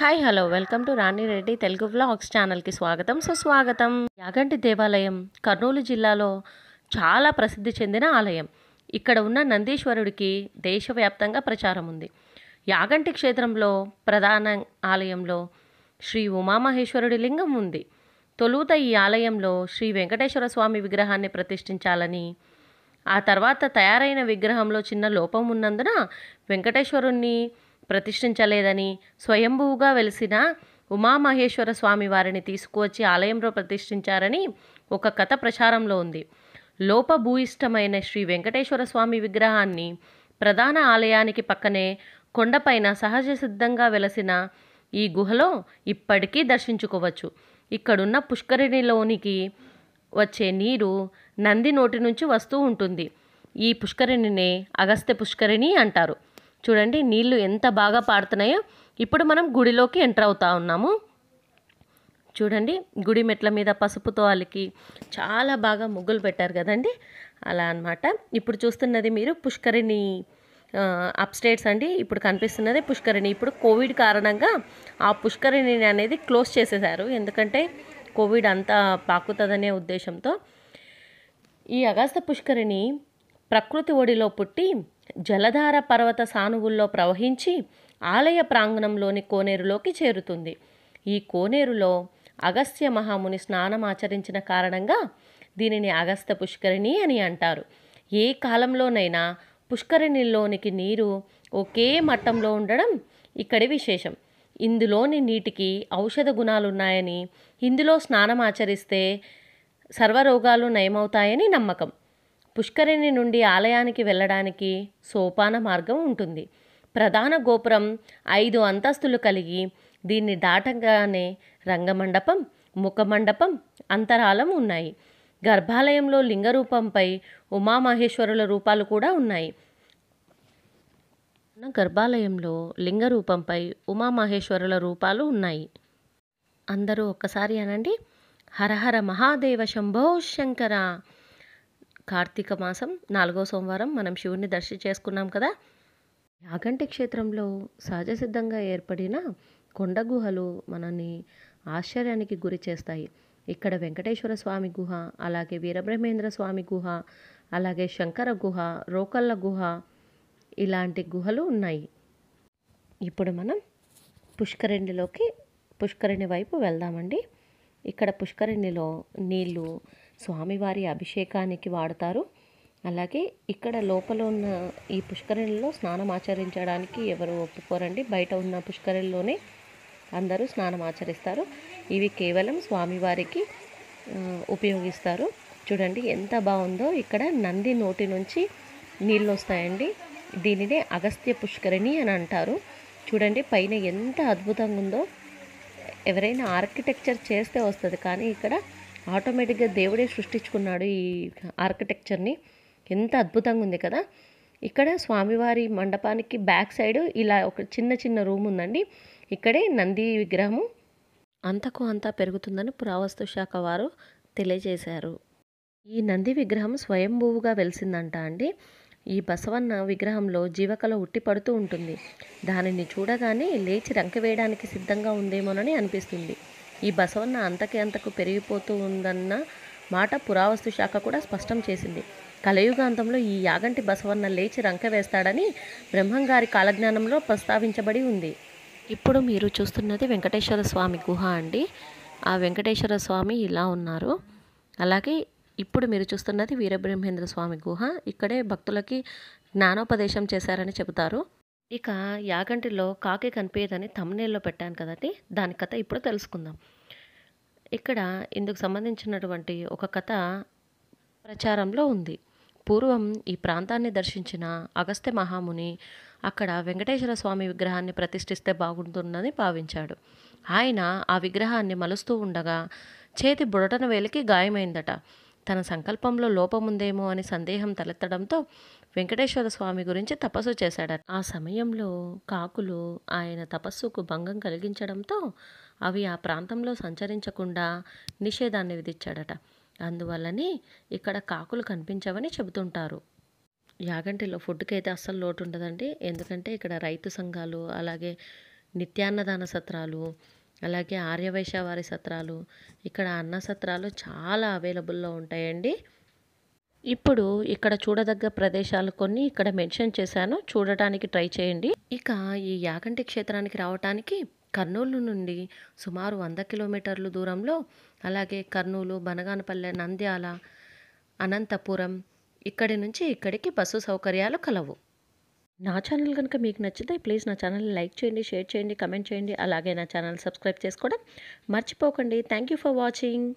Hi hello welcome to Rani Reddy Telugu vlogs ఛానల్కి స్వాగతం సుస్వాగతం. యాగంటి దేవాలయం కర్నూలు జిల్లాలో చాలా ప్రసిద్ధి చెందిన ఆలయం. ఇక్కడ ఉన్న నందీశ్వరుడికి దేశవ్యాప్తంగా ప్రచారం ఉంది. యాగంటి క్షేత్రంలో ప్రధాన ఆలయంలో శ్రీ ఉమామహేశ్వరుడి లింగం ఉంది. తొలుత ఈ ఆలయంలో శ్రీ వెంకటేశ్వర స్వామి విగ్రహాన్ని ప్రతిష్ఠించాలని, ఆ తర్వాత తయారైన విగ్రహంలో చిన్న లోపం ఉన్నందున వెంకటేశ్వరుణ్ణి ప్రతిష్ఠించలేదని స్వయంభూగా వెలిసిన ఉమామహేశ్వర స్వామి వారిని తీసుకువచ్చి ఆలయంలో ప్రతిష్ఠించారని ఒక కథ ప్రచారంలో ఉంది. లోపభూయిష్టమైన శ్రీ వెంకటేశ్వర స్వామి విగ్రహాన్ని ప్రధాన ఆలయానికి పక్కనే కొండపైన సహజ సిద్ధంగా వెలసిన ఈ గుహలో ఇప్పటికీ దర్శించుకోవచ్చు. ఇక్కడున్న పుష్కరిణిలోనికి వచ్చే నీరు నంది నోటి నుంచి వస్తూ ఉంటుంది. ఈ పుష్కరిణినే అగస్త్య పుష్కరిణి అంటారు. చూడండి నీళ్లు ఎంత బాగా పారుతున్నాయో. ఇప్పుడు మనం గుడిలోకి ఎంటర్ అవుతా ఉన్నాము. చూడండి గుడి మెట్ల మీద పసుపుతో అలికి చాలా బాగా ముగ్గులు పెట్టారు కదండి, అలా అన్నమాట. ఇప్పుడు చూస్తున్నది మీరు పుష్కరిణి అప్స్టేట్స్ అండి. ఇప్పుడు కనిపిస్తున్నది పుష్కరిణి. ఇప్పుడు కోవిడ్ కారణంగా ఆ పుష్కరిణి అనేది క్లోజ్ చేసేసారు, ఎందుకంటే కోవిడ్ అంతా పాకుతుందనే ఉద్దేశంతో. ఈ అగస్త్య పుష్కరిణి ప్రకృతి ఒడిలో పుట్టి జలధార పర్వత సానువుల్లో ప్రవహించి ఆలయ ప్రాంగణంలోని కోనేరులోకి చేరుతుంది. ఈ కోనేరులో అగస్త్య మహాముని స్నానం ఆచరించిన కారణంగా దీనిని అగస్త్య పుష్కరిణి అని అంటారు. ఏ కాలంలోనైనా పుష్కరిణిలోనికి నీరు ఒకే మట్టంలో ఉండడం ఇక్కడి విశేషం. ఇందులోని నీటికి ఔషధ గుణాలున్నాయని, ఇందులో స్నానం ఆచరిస్తే సర్వరోగాలు నయమవుతాయని నమ్మకం. పుష్కరిణి నుండి ఆలయానికి వెళ్ళడానికి సోపాన మార్గం ఉంటుంది. ప్రధాన గోపురం 5 అంతస్తులు కలిగి దీన్ని దాటగానే రంగమండపం, ముఖమండపం, అంతరాలం ఉన్నాయి. గర్భాలయంలో లింగరూపంపై ఉమామహేశ్వరుల రూపాలు కూడా ఉన్నాయి. గర్భాలయంలో లింగరూపంపై ఉమామహేశ్వరుల రూపాలు ఉన్నాయి. అందరూ ఒక్కసారి అనండి, హరహర మహాదేవ శంభో శంకర. కార్తీక మాసం 4వ సోమవారం మనం శివుని దర్శనం చేసుకున్నాం కదా. యాగంటి క్షేత్రంలో సహజ సిద్ధంగా ఏర్పడిన కొండ గుహలు మనల్ని ఆశ్చర్యానికి గురి చేస్తాయి. ఇక్కడ వెంకటేశ్వర స్వామి గుహ, అలాగే వీరబ్రహ్మేంద్ర స్వామి గుహ, అలాగే శంకర గుహ, రోకళ్ళ గుహ, ఇలాంటి గుహలు ఉన్నాయి. ఇప్పుడు మనం పుష్కరిణి వైపు వెళ్దామండి. ఇక్కడ పుష్కరిణిలో నీళ్లు స్వామివారి అభిషేకానికి వాడతారు. అలాగే ఇక్కడ లోపల ఉన్న ఈ పుష్కరిణిలో స్నానం ఆచరించడానికి ఎవరు ఒప్పుకోరండి. బయట ఉన్న పుష్కరిణిలోనే అందరూ స్నానం ఆచరిస్తారు. ఇవి కేవలం స్వామివారికి ఉపయోగిస్తారు. చూడండి ఎంత బాగుందో. ఇక్కడ నంది నోటి నుంచి నీళ్ళు వస్తాయండి. దీనినే అగస్త్య పుష్కరిణి అని అంటారు. చూడండి పైన ఎంత అద్భుతంగా ఉందో. ఎవరైనా ఆర్కిటెక్చర్ చేస్తే వస్తుంది, కానీ ఇక్కడ ఆటోమేటిక్గా దేవుడే సృష్టించుకున్నాడు ఈ ఆర్కిటెక్చర్ని. ఎంత అద్భుతంగా ఉంది కదా. ఇక్కడ స్వామివారి మండపానికి బ్యాక్ సైడ్ ఇలా ఒక చిన్న రూమ్ ఉందండి. ఇక్కడే నంది విగ్రహము అంతకు అంతా పెరుగుతుందని పురావస్తు శాఖ వారు తెలియజేశారు. ఈ నంది విగ్రహం స్వయంభూవుగా వెలిసిందంట అండి. ఈ బసవన్న విగ్రహంలో జీవకళ ఉట్టిపడుతూ ఉంటుంది. దానిని చూడగానే లేచి రంకెవేయడానికి సిద్ధంగా ఉందేమోనని అనిపిస్తుంది. ఈ బసవన్న అంతకు పెరిగిపోతూ ఉందన్న మాట పురావస్తు శాఖ కూడా స్పష్టం చేసింది. కలయుగాంతంలో ఈ యాగంటి బసవన్న లేచి రంకె వేస్తాడని బ్రహ్మంగారి కాలజ్ఞానంలో ప్రస్తావించబడి ఉంది. ఇప్పుడు మీరు చూస్తున్నది వెంకటేశ్వర స్వామి గుహ అండి. ఆ వెంకటేశ్వర స్వామి ఇలా ఉన్నారు. అలాగే ఇప్పుడు మీరు చూస్తున్నది వీరబ్రహ్మేంద్ర స్వామి గుహ. ఇక్కడే భక్తులకి జ్ఞానోపదేశం చేశారని చెబుతారు. ఇక యాగంటిలో కాకి కనిపించదని థంబ్నెయిల్లో పెట్టాను కదండి, దాని కథ ఇప్పుడు తెలుసుకుందాం. ఇక్కడ ఇందుకు సంబంధించినటువంటి ఒక కథ ప్రచారంలో ఉంది. పూర్వం ఈ ప్రాంతాన్ని దర్శించిన అగస్త్య మహాముని అక్కడ వెంకటేశ్వర స్వామి విగ్రహాన్ని ప్రతిష్ఠిస్తే బాగుంటుందని భావించాడు. ఆయన ఆ విగ్రహాన్ని మలుస్తూ ఉండగా చేతి బుడటన వేలికి గాయమైందట. తన సంకల్పంలో లోపముందేమో అని సందేహం తలెత్తడంతో వెంకటేశ్వర స్వామి గురించి తపస్సు చేశాడట. ఆ సమయంలో కాకులు ఆయన తపస్సుకు భంగం కలిగించడంతో అవి ఆ ప్రాంతంలో సంచరించకుండా నిషేధాన్ని విధించాడట. అందువల్లనే ఇక్కడ కాకులు కనిపించవని చెబుతుంటారు. యాగంటిలో ఫుడ్కి అయితే అస్సలు లోటు ఉండదండి. ఎందుకంటే ఇక్కడ రైతు సంఘాలు, అలాగే నిత్యాన్నదాన సత్రాలు, అలాగే ఆర్యవైశ్య వారి సత్రాలు, ఇక్కడ అన్న సత్రాలు చాలా అవైలబుల్లో ఉంటాయండి. ఇప్పుడు ఇక్కడ చూడదగ్గ ప్రదేశాలు కొన్ని ఇక్కడ మెన్షన్ చేశాను, చూడటానికి ట్రై చేయండి. ఇక ఈ యాగంటి క్షేత్రానికి రావటానికి కర్నూలు నుండి సుమారు 100 కిలోమీటర్లు దూరంలో, అలాగే కర్నూలు, బనగానపల్లె, నంద్యాల, అనంతపురం ఇక్కడి నుంచి ఇక్కడికి బస్సు సౌకర్యాలు కలవు. నా ఛానల్ కనుక మీకు నచ్చితే ప్లీజ్ నా ఛానల్ని లైక్ చేయండి, షేర్ చేయండి, కమెంట్ చేయండి, అలాగే నా ఛానల్ సబ్స్క్రైబ్ చేసుకోవడం మర్చిపోకండి. Thank you for watching.